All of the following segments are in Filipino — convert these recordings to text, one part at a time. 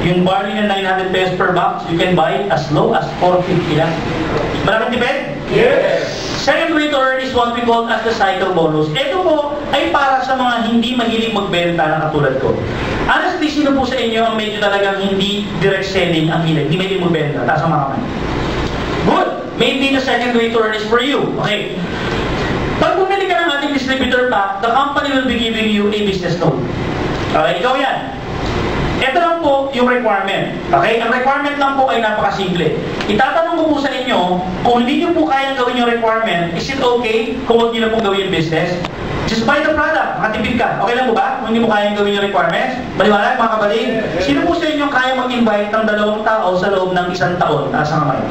Yung barley na 900 pesos per box, you can buy as low as 450 lang. Malaking tipid? Yes! Second way to earn is what we call as the cycle bonus. Ito po ay para sa mga hindi mahilig magbenta na katulad ko. Honestly, sino po sa inyo ang medyo talagang hindi direct selling ang hilig? Hindi mahilig magbenta. Taas ang mga kamay. Good! Maybe the second way to earn is for you. Okay. Pag bumili ka ng ating distributor pack, the company will be giving you a business loan. Okay, ikaw yan. Ito lang po yung requirement. Okay? Ang requirement lang po ay napakasimple. Itatanong ko po sa inyo, kung hindi nyo po kayang gawin yung requirement, is it okay kung huwag nyo na pong gawin yung business? Just buy the product. Makatipid ka. Okay lang po ba? Kung hindi mo kayang gawin yung requirements? Maliwanag mga kapatid? Sino po sa inyo kaya mag-invite ng 2 tao sa loob ng 1 taon? Taas ang kamay.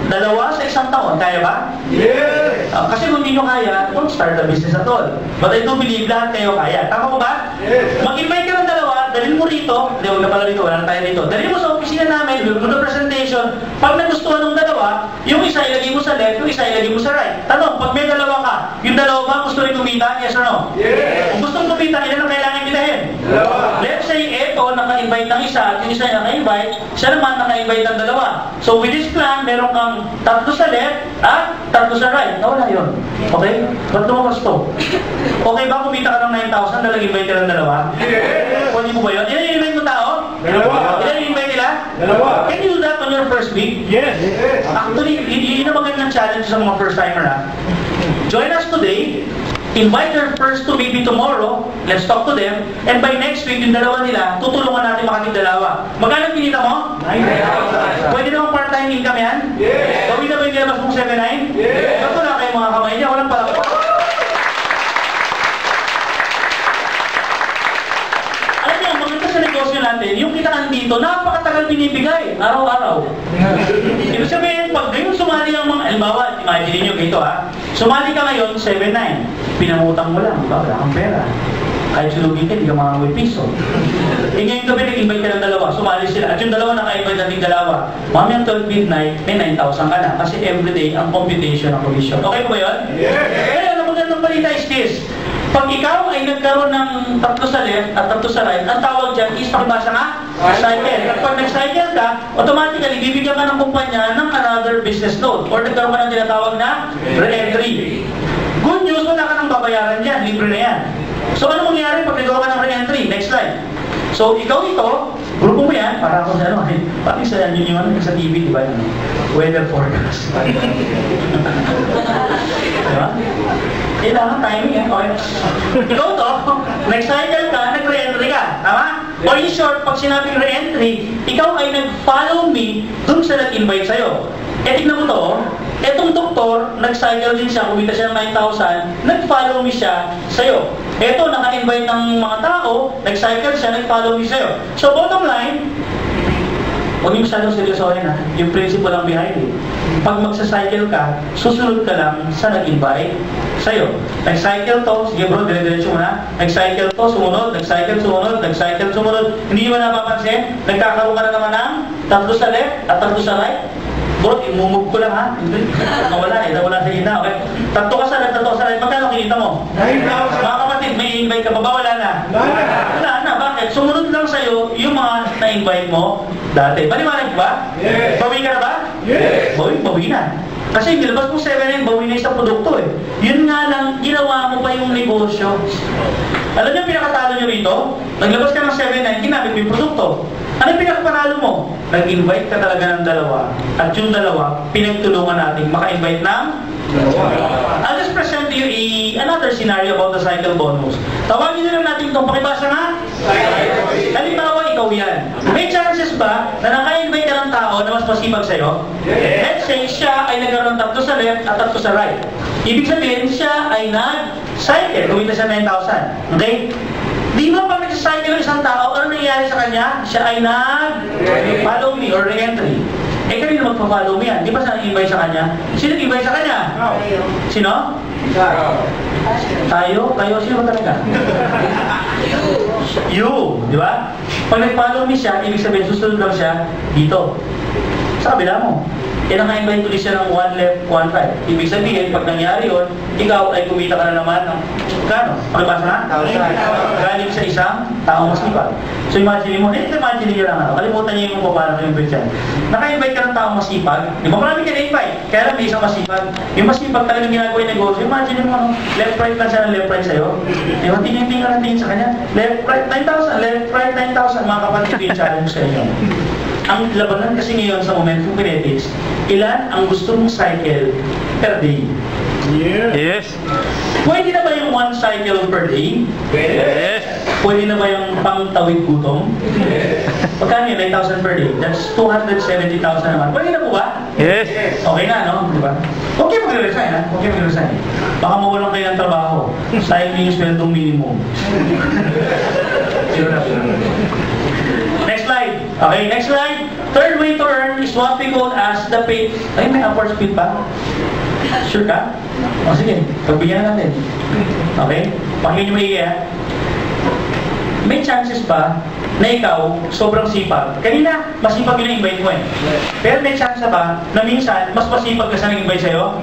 2 sa 1 taon. Kaya ba? Yes! Kasi kung hindi nyo kaya, don't start a business at all. But I do believe lahat kayo kaya. Tama po ba? Yes! Mag-invite ka ng 2, dalhin mo rito. Hindi, huwag na pala rito. Wala na tayo rito. Dalhin mo sa opisina namin. We'll do the presentation. Pag nagustuhan ng 2, yung isa ilagay mo sa left, yung isa ilagay mo sa right. Tanong, pag may 2 ka, yung 2 ba gusto rin kumita? Yes or no? Yes! Kung gustong kumita, ilan ang kailangan bilahin? 2! Let's say, ito, naka-invite ng isa at yung isa naka-invite, siya naman naka-invite ng 2. So with this plan, meron kang 3 sa left at 3 sa right. Nawala yun. Okay? Ba't lumakas to? Okay ba kumita ka ng 9,000 na nag-invite ka ng 2? Yes! Pwede mo ba yun? Ilan yung invite mo tao? 2! Ilan yung invite nila? 2! Can you do that on your first week? Yes! Yes! Actually, yun ang magandang challenge sa mga first-timer ha. Join us today. Invite your first to maybe tomorrow. Let's talk to them. And by next week, yung 2 nila, tutulungan natin makatid 2. Magkano kinita mo? 9,000! Pwede naman part-time income yan? Yes! Gawin na ba yung nilabas mong 7-9? Yes! Ba't wala kayo mga kamay niya? Walang pala. Alam niyo, maganda sa negosyo natin, yung kitaan dito, napakatagal binibigay. Araw-araw. Ibig sabihin, pag ngayon sumali ang mga, halimbawa, imagine nyo ganito ha, sumali ka ngayon, 7-9. Pinangutang mo lang, diba? Wala kang pera. Kahit sulugin ka, hindi ka makakawin piso. Eh ngayon gabi, nag-invite ka ng 2, sumali sila. At yung 2 naka-invite natin 2. Mamayang 12 midnight, may 9,000 ka na. Kasi everyday, ang computation ng commission. Okay ba yun? Yes! Eh, ano magandang balita is this. Pag ikaw ay nagkaroon ng 3 sa left at 3 sa right, ang tawag dyan is pakibasa nga, cycle. At pag nag-cycle ka, automatically, bibigyan ka ng kumpanya ng another business loan or nagkaroon ka ng tinatawag na re-entry. Good news, wala ka nang babayaran dyan, libre na yan. So ano mangyayari pag nagawa ka ng re-entry? Next slide. So ikaw ito, grupo mo yan, para ako sa ano, pati sa yun yung sa TV, di ba? Weather forecast. Diba? Kailangan timing eh. Okay. Ikaw to, nag-cycle ka, nag-re-entry ka. Tama? Or in short, pag sinabing re-entry, ikaw ay nag-follow me dun sa nag-invite sa'yo. Eh, tignan mo to, etong doktor, nag-cycle din siya, kumita siya ng 9,000, nag-follow me siya sa'yo. Eto, naka-invite ng mga tao, nag-cycle siya, nag-follow me sa'yo. So, bottom line, huwag niyo masyadong seryosohin ha, yung principle lang behind it. Pag magsa-cycle ka, susunod ka lang sa nag-invite sa'yo. Nag-cycle to, sige bro, dire-diretso mo na. Nag-cycle to, sumunod, nag-cycle, sumunod, nag-cycle, sumunod. Hindi mo napapansin, nagkakaroon ka na naman ng 3 sa left at 3 sa right. Bro, imumove ko lang ha. Nawala eh, nawala sa ina, okay? 3 ka sa left, 3 sa right, magkano kinita mo? 9,000! Mga kapatid, may invite ka pa ba? Wala na? Wala na, bakit? Sumunod lang sa'yo yung mga na-invite mo dati. Maliwanag ba? Yes! Bawi ka na ba? Yes! Bawi na. Kasi nilabas mo 7-9, bawi na isang produkto eh. Yun nga lang, ginawa mo pa yung negosyo. Alam niyo pinakatalo niyo rito? Naglabas ka ng 7-9, ginamit mo yung produkto. Ano yung pinakapanalo mo? Nag-invite ka talaga ng 2. At yung 2, pinagtulungan natin maka-invite ng 2. I'll just present to you another scenario about the cycle bonus. Tawagin nyo lang natin itong pakibasa nga. Halimbawa, ikaw yan. May chances ba na naka-invite ka ng tao na mas masipag sa'yo? Let's say, siya ay nagkaroon 3 sa left at 3 sa right. Ibig sabihin, siya ay nag-cycle. Kumita siya 9,000. Okay? Di ba pag nag-cycle ng isang tao, ano nangyayari sa kanya? Siya ay nag-follow me or re-entry. Eh, kanina magpa-follow me yan. Di ba sa nag-invite sa kanya? Sino nag-invite sa kanya? Sino? Tayo? Tayo? Sino ba talaga? You. Di ba? Pag nag-follow me siya, ibig sabihin, susunod lang siya dito. Sa kabila mo. naka-invite ulit siya ng 1 left, 1 right. Ibig sabihin, pag nangyari yun, ikaw ay kumita ka na naman ng kano? Pakibasa na? Galing sa isang taong masipag. So imagine mo, imagine nyo lang, kalimutan niyo yung paano yung invite yan. Naka-invite ka ng taong masipag, di ba marami ka na-invite? Kaya lang may isang masipag. Yung masipag talagang ginagawa yung negosyo, imagine mo, left right lang siya ng left right sa'yo. Di ba, tingin-tingin ka tingin sa kanya, left right 9,000, left right 9,000, mga kapatid, yung challenge sa inyo. Ang labanan kasi ngayon sa Momentum Kinetics, ilan ang gusto mong cycle per day? Yes. Pwede na ba yung 1 cycle per day? Yes. Pwede na ba yung pang-tawid gutom? Pagkano yun? 9,000 per day. That's 270,000 naman. Pwede na po ba? Yes. Okay na, no? Di ba? Okay mag-resign, ha? Okay mag-resign. Baka mawalan kayo ng trabaho. Sayang yung sweldong minimum. Next slide. Okay, next slide. Third way to earn is what we call as the pay. Ay, may upward speed pa. Sure ka? O sige, pagbigyan na natin. Okay? Pakinggan nyo maigi, ha? May chances pa na ikaw sobrang sipag. Kanina, masipag yung na-invite mo eh. Pero may chance ba na minsan, mas masipag ka sa nag-invite sa'yo?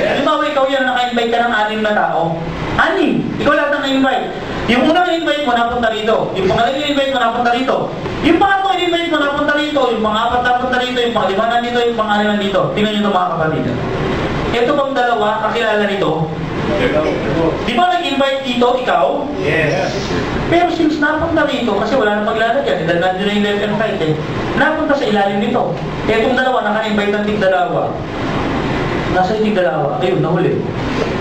Halimbawa, ikaw yan, naka-invite ka ng 6 na tao. 6! Ikaw lahat ang na-invite. Yung unang invite mo, napunta rito. Yung pangalang invite mo, napunta rito. Yung pangatong invite mo, napunta rito. Yung mga 4 napunta rito. Yung pang-5 nandito. Yung pang-6 nandito. Tingnan nyo ito mga kapatid. Ito bang dalawa, kakilala nito? Di ba nag-invite dito, ikaw? Yes. Pero since napunta rito, kasi wala nang paglalagyan, dahil nandiyo na yung left and right eh, napunta sa ilalim nito. Kaya itong dalawa, naka-invite ng tig-dalawa. Nasa yung tig-dalawa? Ayun, nahuli.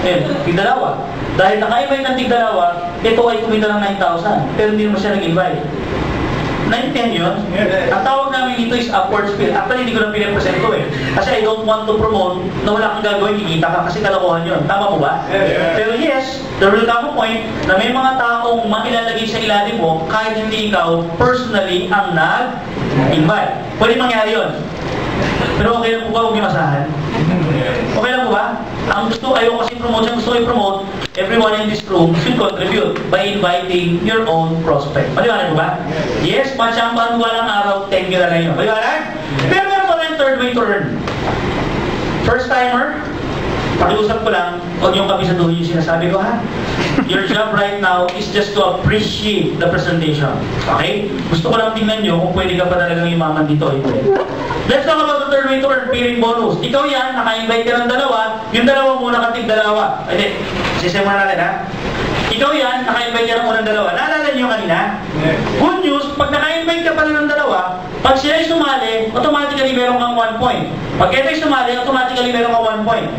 Ayun, tig-dalawa. Dahil naka-invite ng tig-dalawa, ito ay kumita ng 9,000. Pero hindi naman siya nag-invite. 9-10 yun. Ang tawag namin dito is upward spill. Actually, hindi ko lang pinapresent ko eh. Kasi I don't want to promote na wala kang gagawin, kikita ka kasi kalokohan yun. Tama po ba? Pero yes, there will come a point na may mga taong mailalagay sa ilalim mo kahit hindi ikaw personally ang nag-invite. Pwede mangyari yun. Pero okay lang po ba huwag niyo masahan? Okay lang po ba? Ang gusto, ayaw kasi promote, yung gusto i-promote, everyone in this room should contribute by inviting your own prospect. Maliwanag po ba? Yes, matsampan walang araw, thank you na lang yun. Maliwanag? Pero meron pa rin third way to earn. First timer, pakiusap ko lang, huwag niyong kabisaduhin yung sinasabi ko ha. Your job right now is just to appreciate the presentation. Okay? Gusto ko lang tingnan nyo kung pwede ka pa talagang imaman dito. Let's talk about the third way to earn, pairing bonus. Ikaw yan, naka-invite ka ng dalawa, yung dalawa muna katig-dalawa. Hindi, sisimula natin ha. Ikaw yan, naka-invite ka ng unang dalawa. Naalala niyo kanina? Good news, pag naka-invite ka pa rin ng dalawa, pag sila ay sumali, automatically meron kang 1 point. Pag ito ay sumali, automatically meron kang 1 point.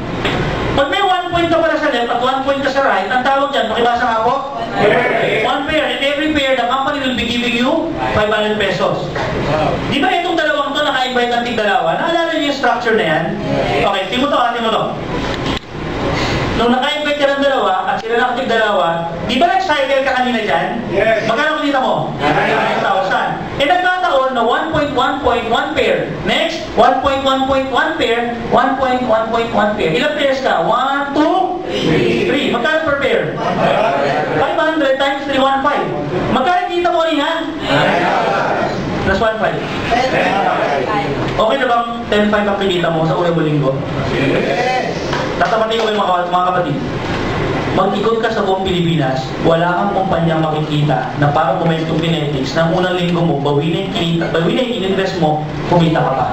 Pag may 1 point ka pala sa left at 1 point ka sa right, ang tawag dyan, pakibasa nga po? 1 pair. In every pair, the company will be giving you 500 pesos. Di ba itong dalawang to naka-invite ng tig-dalawa? Naalala niyo yung structure na yan? Okay, tingin mo to. Nung naka-invite ka ng dalawa at sila nakatig-dalawa, di ba nag-cycle ka kanina dyan? Yes. Magkano kumita mo? 9,000. Eh nagkataon na 1 point, 1 point, 1 pair. Next, 1 point, 1 point, 1 pair, 1 point, 1 point, 1 pair. Ilang pairs ka? 1, 2, 3. Magkano per pair? 500 times 3, 1,500. Magkano kita mo rin ha? Plus 1,500. Okay na bang 10,500 ang pinita mo sa unang linggo? Tatapatin ko kayo mga kapatid. Mag-ikot ka sa buong Pilipinas, wala kang kumpanyang makikita na parang Momentum Kinetics na unang linggo mo, bawin na yung in-invest mo, kumita ka pa.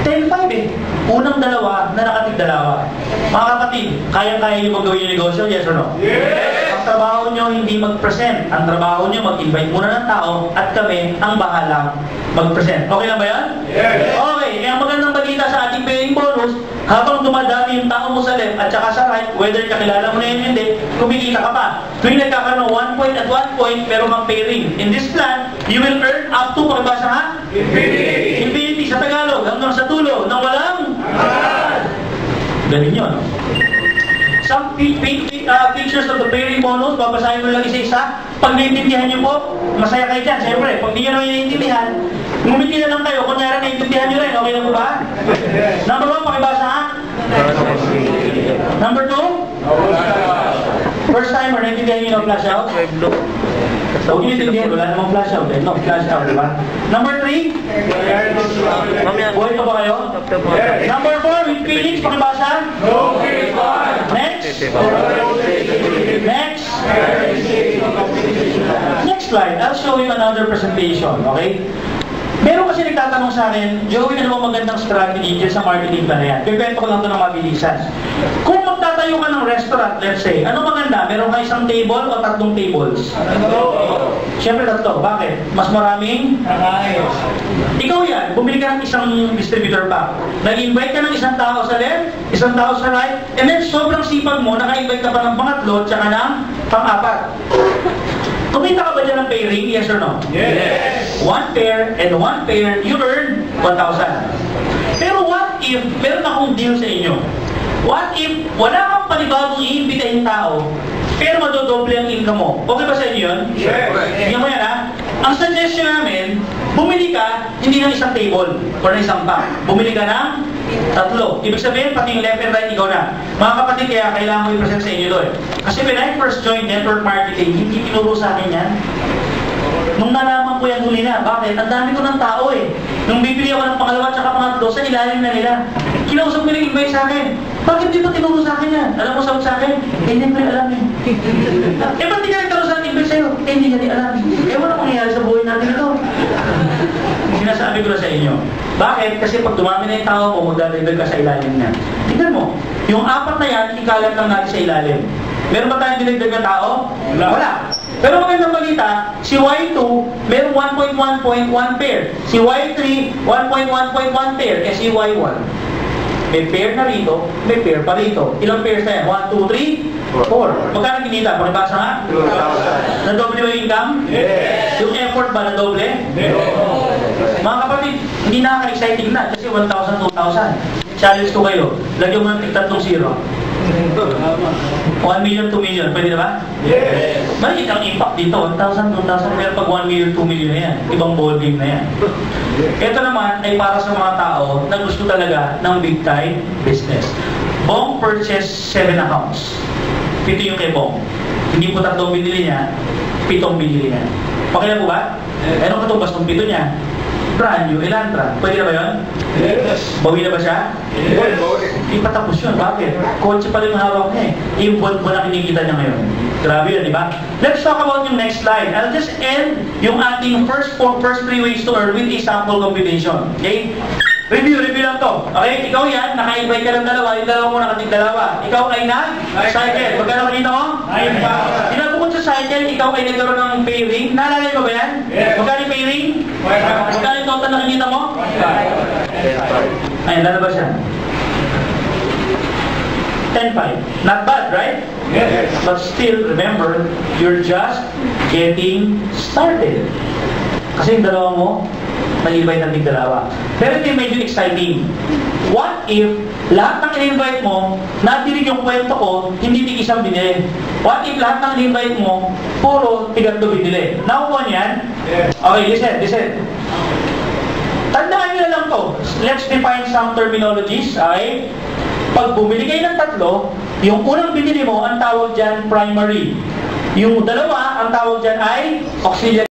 10-5 eh. Unang dalawa na nakatig-dalawa. Mga kapatid, kaya-kaya nyo magawin yung negosyo, yes or no? Yes! Ang trabaho nyo hindi mag-present. Ang trabaho nyo mag-invite muna ng tao at kami ang bahalang mag-present. Okay lang ba yan? Yes! Okay, kaya magandang balita sa ating paying bonus, habang dumadami yung tao mo sa left at saka sa right, whether kakilala mo na yun hindi, kumikita ka pa. Tuwing nagkakaroon ng 1 point at 1 point, meron kang pairing. In this plan, you will earn up to, pakibasa ha? Infinity. Infinity sa Tagalog, hanggang sa tulo, nang walang galing yun. Some pictures of the pairing bonus, babasahin mo lang isa-isa. Pag naiintindihan nyo po, masaya kayo dyan. Siyempre, pag hindi nyo naman naiintindihan, ngumiti na lang kayo. Kunyara naiintindihan nyo rin, okay lang po ba? Number 1, pakibasa ha? Number 2? First timer, naintindihan niyo yung flash out? Huwag niyo intindihan, wala namang flash out eh. No, flash out, di ba? Number 3? Buhay pa ba kayo? Number 4, with Phoenix, pakibasa? Next? Next? Next slide, I'll show you another presentation, okay? Meron kasi nagtatanong sa akin, Joey, ano bang magandang strategy dyan sa marketing plan na yan? Pipento ko lang ito ng mabilisan. Kung magtatayo ka ng restaurant, let's say, ano maganda? Meron ka isang table o tatlong tables? Siyempre tatlo. Bakit? Mas maraming? Ikaw yan, bumili ka ng isang distributor pa. Nag-invite ka ng isang tao sa left, isang tao sa right, and then sobrang sipag mo, naka-invite ka pa ng pangatlo, tsaka ng pang-apat. Kumita ka ba dyan ng pairing? Yes or no? Yes! One pair and one pair, you earn 1,000. Pero what if, meron akong deal sa inyo. What if, wala kang panibagong iimbitahin tao, pero madodoble ang income mo. Okay ba sa inyo yun? Yes! Tingnan mo yan ha. Ang suggestion namin, bumili ka, hindi ng isang table or ng isang pack. Bumili ka ng tatlo. Ibig sabihin, pati yung left and right, ikaw na. Mga kapatid, kaya kailangan mo i-present sa inyo doon. Kasi when I first joined network marketing, hindi tinuro sa akin yan. Nung nalaman ko yan huli na, bakit? Ang dami ko ng tao eh. Nung bibili ako ng pangalawa at pangatlo, sa ilalim na nila. Kinausap ko yung invite sa akin. Bakit di ba tinuro sa akin yan? Alam mo sagot sa akin? Hindi ko rin alam eh. Ba't di ka nagtaro sa invite sa'yo? Hindi ka rin alam. Ewan ako nangyayari sa buhay natin ito. Sinasabi ko na sa inyo. Bakit? Kasi pag dumami na yung tao mo, magdadagdag ka sa ilalim na. Tingnan mo, yung apat na yan, ikalat lang natin sa ilalim. Meron ba tayong dinagdag na tao? Wala. Pero magandang balita, si Y2, meron 1.1.1 pair. Si Y3, 1.1.1 pair. Eh si Y1, may pair na rito, may pair pa rito. Ilang pairs na yan? 1, 2, 3, 4. Magkano kinita? Pakibasa nga? 2,000. Nadoble ba yung income? Yes! Yung effort ba nadoble? Yes! Mga kapatid, hindi nakaka-exciting na kasi 1,000, 2,000. Challenge ko kayo. Lagyan mo ng tig-tatlong zero. 1 million, 2 million. Pwede na ba? Yes! Maliit ang impact dito. 1,000, 2,000. Pero pag 1 million, 2 million na yan. Ibang ball game na yan. Ito naman ay para sa mga tao na gusto talaga ng big time business. Bong purchase 7 accounts. 7 yung kay Bong. Hindi po 3 binili niya, 7 binili niya. Pakila po ba? Anong katumbas ng 7 niya? Brand new Elantra. Pwede na ba yun? Yes! Bawi na ba siya? Yes! Hindi pa tapos yun. Bakit? Kotse pa rin yung hawak niya eh. Yung buwan na kinikita niya ngayon. Grabe yun, di ba? Let's talk about yung next slide. I'll just end yung ating first 3 ways to earn with a sample combination. Okay? Review lang to. Okay? Ikaw yan, naka-invite ka ng dalawa. Yung dalawa mo nakating dalawa. Ikaw ay cycle. Magkano kanina mo? 9,000. Tinabukod sa cycle, ikaw ay nagkaroon ng pairing. Naalala mo ba yan? Yes. Magkano yung pairing? Magkano yung total na kinita mo? 10,500. Ayun, lalabas yan. 10,500. Not bad, right? Yes! But still, remember, you're just getting started. Kasi yung dalawa mo, nag-invite natin dalawa. Pero ito yung medyo exciting. What if lahat ng in-invite mo, natinig yung kwento ko, hindi tig-isang binili? What if lahat ng in-invite mo, puro tigatlo binili? Nakukuha niyan? Yes! Okay, listen. Tandaan nyo na lang to. Let's define some terminologies. Okay? Pag bumili kayo ng tatlo, yung unang binili mo, ang tawag dyan primary. Yung dalawa, ang tawag dyan ay auxiliary.